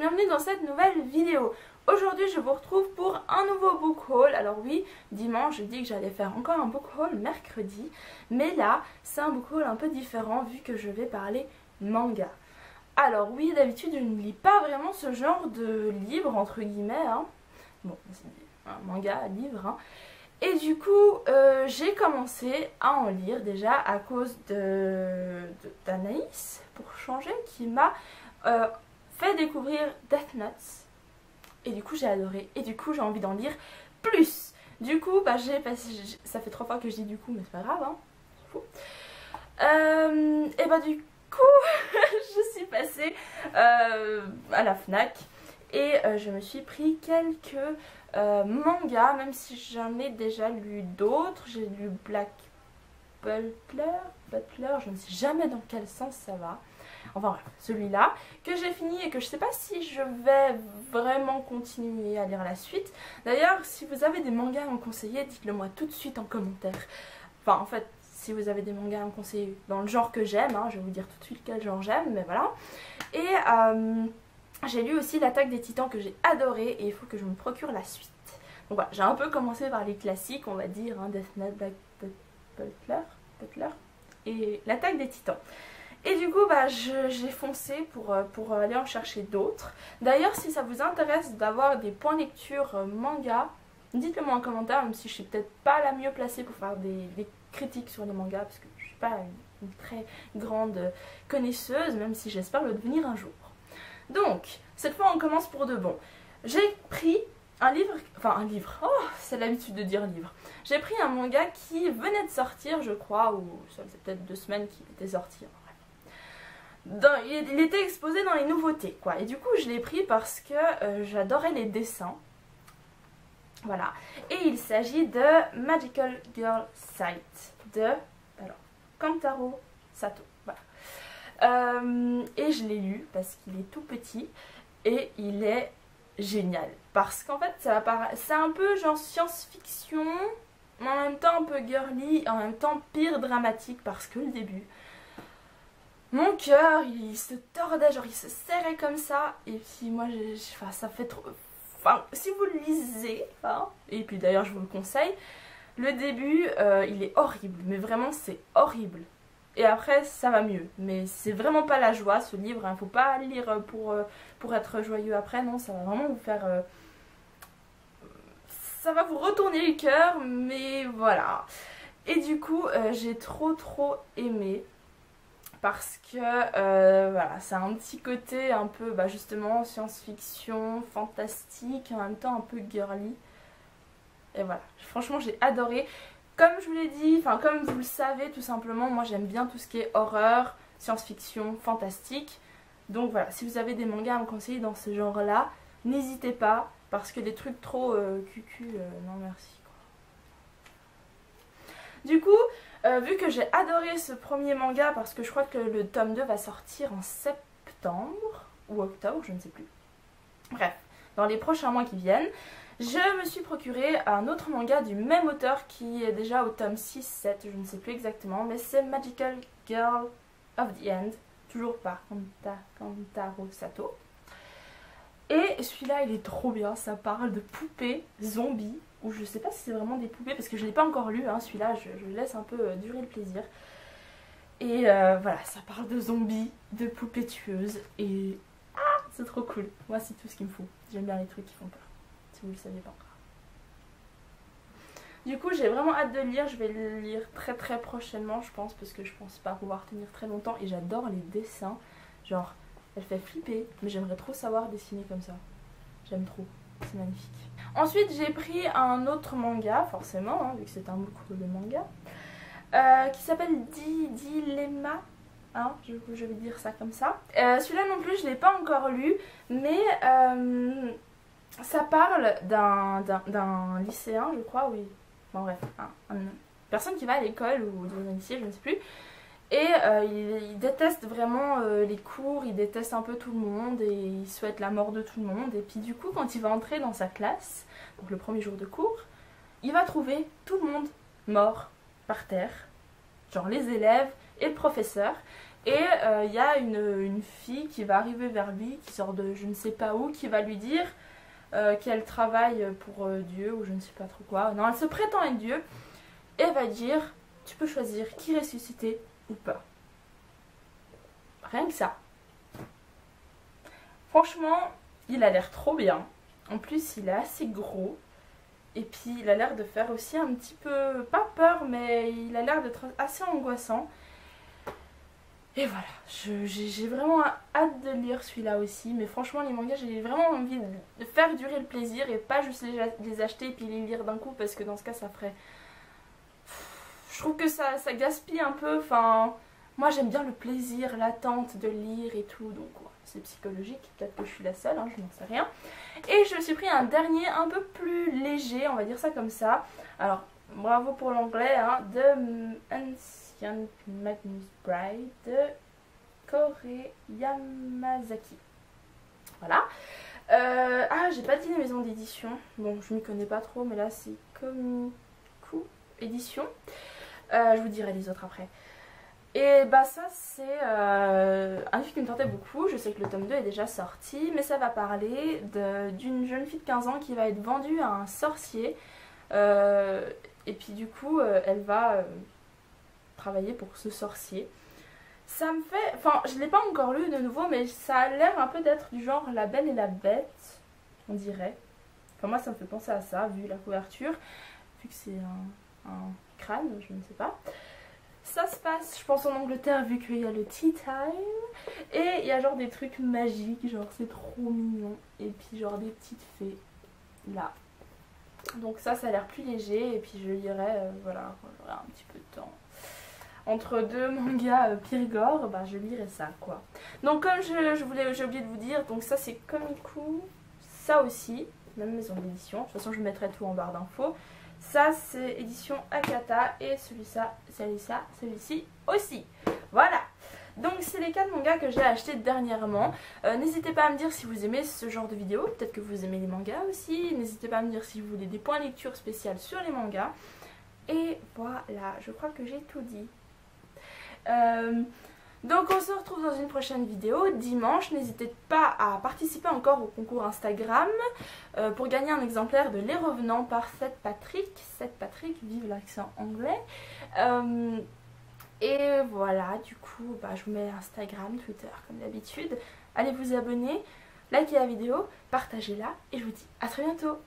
bienvenue dans cette nouvelle vidéo. Aujourd'hui je vous retrouve pour un nouveau book haul. Alors oui, dimanche je dis que j'allais faire encore un book haul mercredi, mais là c'est un book haul un peu différent vu que je vais parler manga. Alors oui, d'habitude je ne lis pas vraiment ce genre de livre entre guillemets, hein. Bon, c'est un manga, livre, hein. Et du coup, j'ai commencé à en lire déjà à cause d'Anaïs, pour changer, qui m'a fait découvrir Death Note. Et du coup, j'ai adoré. Et du coup, j'ai envie d'en lire plus. Du coup, bah, j'ai passé... Ça fait 3 fois que je dis du coup, mais c'est pas grave, hein. C'est fou. Et bah du coup, je suis passée à la Fnac. Et je me suis pris quelques mangas, même si j'en ai déjà lu d'autres. J'ai lu Black Butler, je ne sais jamais dans quel sens ça va. Enfin bref, celui-là, que j'ai fini et que je ne sais pas si je vais vraiment continuer à lire la suite. D'ailleurs, si vous avez des mangas à me conseiller, dites-le moi tout de suite en commentaire. Enfin, en fait, si vous avez des mangas à me conseiller dans le genre que j'aime, hein, je vais vous dire tout de suite quel genre j'aime, mais voilà. Et j'ai lu aussi L'Attaque des Titans que j'ai adoré et il faut que je me procure la suite. Donc voilà, j'ai un peu commencé par les classiques, on va dire, hein, Death Note, Black Butler et L'Attaque des Titans. Et du coup, bah, j'ai foncé pour aller en chercher d'autres. D'ailleurs, si ça vous intéresse d'avoir des points lecture manga, dites-le moi en commentaire, même si je suis peut-être pas la mieux placée pour faire des critiques sur les mangas, parce que je suis pas une très grande connaisseuse, même si j'espère le devenir un jour. Donc, cette fois on commence pour de bon. J'ai pris un livre, oh, c'est l'habitude de dire livre. J'ai pris un manga qui venait de sortir, je crois, ou ça faisait peut-être 2 semaines qu'il était sorti. Il était exposé dans les nouveautés, quoi. Et du coup, je l'ai pris parce que j'adorais les dessins. Voilà. Et il s'agit de Magical Girl Sight de Kantaro Sato. Voilà. Et je l'ai lu parce qu'il est tout petit et il est génial. Parce qu'en fait, c'est un peu genre science-fiction, mais en même temps un peu girly, en même temps pire dramatique parce que le début... Mon cœur, il se tordait, genre il se serrait comme ça. Et puis moi, enfin, ça fait trop... Enfin, si vous le lisez, hein, et puis d'ailleurs je vous le conseille, le début, il est horrible. Mais vraiment, c'est horrible. Et après, ça va mieux. Mais c'est vraiment pas la joie, ce livre. Hein. Faut pas le lire pour être joyeux après. Non, ça va vraiment vous faire... ça va vous retourner le cœur, mais voilà. Et du coup, j'ai trop aimé. Parce que voilà, c'est un petit côté un peu bah, justement science-fiction, fantastique, en même temps un peu girly. Et voilà, franchement j'ai adoré. Comme je vous l'ai dit, enfin comme vous le savez tout simplement, moi j'aime bien tout ce qui est horreur, science-fiction, fantastique. Donc voilà, si vous avez des mangas à me conseiller dans ce genre-là, n'hésitez pas, parce que des trucs trop cucu, non merci. Du coup, vu que j'ai adoré ce premier manga, parce que je crois que le tome 2 va sortir en septembre ou octobre, je ne sais plus. Bref, dans les prochains mois qui viennent, je me suis procuré un autre manga du même auteur qui est déjà au tome 6-7, je ne sais plus exactement, mais c'est Magical Girl of the End, toujours par Kantaro Sato. Et celui-là, il est trop bien, ça parle de poupées zombies. Ou je sais pas si c'est vraiment des poupées parce que je ne l'ai pas encore lu, hein, celui-là je laisse un peu durer le plaisir. Et voilà, ça parle de zombies, de poupées tueuses et c'est trop cool. Moi c'est tout ce qu'il me faut, j'aime bien les trucs qui font peur, si vous le savez pas encore. Du coup j'ai vraiment hâte de le lire, je vais le lire très prochainement je pense, parce que je pense pas pouvoir tenir très longtemps et j'adore les dessins. Genre, elle fait flipper, mais j'aimerais trop savoir dessiner comme ça, j'aime trop. C'est magnifique. Ensuite, j'ai pris un autre manga, forcément, hein, vu que c'est un book de manga, qui s'appelle Dilemma. Hein, je vais dire ça comme ça. Celui-là non plus, je ne l'ai pas encore lu, mais ça parle d'un lycéen, je crois, oui. Bon, bref, une personne qui va à l'école ou dans un lycée, je ne sais plus. Et il déteste vraiment les cours, il déteste un peu tout le monde et il souhaite la mort de tout le monde. Et puis du coup, quand il va entrer dans sa classe, donc le premier jour de cours, il va trouver tout le monde mort par terre. genre les élèves et le professeur. Et il y a une fille qui va arriver vers lui, qui sort de je ne sais pas où, qui va lui dire qu'elle travaille pour Dieu ou je ne sais pas trop quoi. Non, elle se prétend être Dieu et elle va dire tu peux choisir qui ressusciter ou pas. Rien que ça. Franchement, il a l'air trop bien. En plus, il est assez gros. Et puis, il a l'air de faire aussi un petit peu, pas peur, mais il a l'air d'être assez angoissant. Et voilà, j'ai vraiment hâte de lire celui-là aussi. Mais franchement, les mangas, j'ai vraiment envie de faire durer le plaisir et pas juste les acheter et puis les lire d'un coup. Parce que dans ce cas, ça ferait... Je trouve que ça gaspille un peu. Enfin, moi, j'aime bien le plaisir, l'attente de lire et tout. Donc, ouais, c'est psychologique. Peut-être que je suis la seule, hein, je n'en sais rien. Et je me suis pris un dernier un peu plus léger, on va dire ça comme ça. Alors, bravo pour l'anglais, hein, de Ancient Magnus Bride de Kore Yamazaki. Voilà. J'ai pas dit les maisons d'édition. Bon, je m'y connais pas trop, mais là c'est Komiku Édition. Je vous dirai les autres après. Et bah ça c'est un livre qui me tentait beaucoup. Je sais que le tome 2 est déjà sorti, mais ça va parler d'une jeune fille de 15 ans qui va être vendue à un sorcier. Et puis du coup elle va travailler pour ce sorcier. Ça me fait... Enfin, je ne l'ai pas encore lu de nouveau, mais ça a l'air un peu d'être du genre La Belle et la Bête, on dirait. Enfin moi ça me fait penser à ça, vu la couverture. Vu que c'est un crâne, je ne sais pas. Ça se passe, je pense, en Angleterre, vu qu'il y a le tea time. Et il y a genre des trucs magiques, genre c'est trop mignon. Et puis genre des petites fées, là. Donc ça a l'air plus léger. Et puis je lirai, voilà, j'aurai un petit peu de temps. Entre deux mangas Pyrgore, bah je lirai ça, quoi. Donc comme j'ai oublié de vous dire, donc ça c'est Komiku, ça aussi, même maison d'édition. De toute façon, je mettrai tout en barre d'infos. Ça c'est édition Akata et celui-ci aussi. Voilà. Donc c'est les 4 mangas que j'ai achetés dernièrement. N'hésitez pas à me dire si vous aimez ce genre de vidéo. Peut-être que vous aimez les mangas aussi. N'hésitez pas à me dire si vous voulez des points lecture spéciaux sur les mangas. Et voilà, je crois que j'ai tout dit. Donc on se retrouve dans une prochaine vidéo dimanche. N'hésitez pas à participer encore au concours Instagram pour gagner un exemplaire de Les Revenants par Seth Patrick. Seth Patrick, vive l'accent anglais. Et voilà, du coup, bah, je vous mets Instagram, Twitter comme d'habitude. Allez vous abonner, likez la vidéo, partagez-la et je vous dis à très bientôt.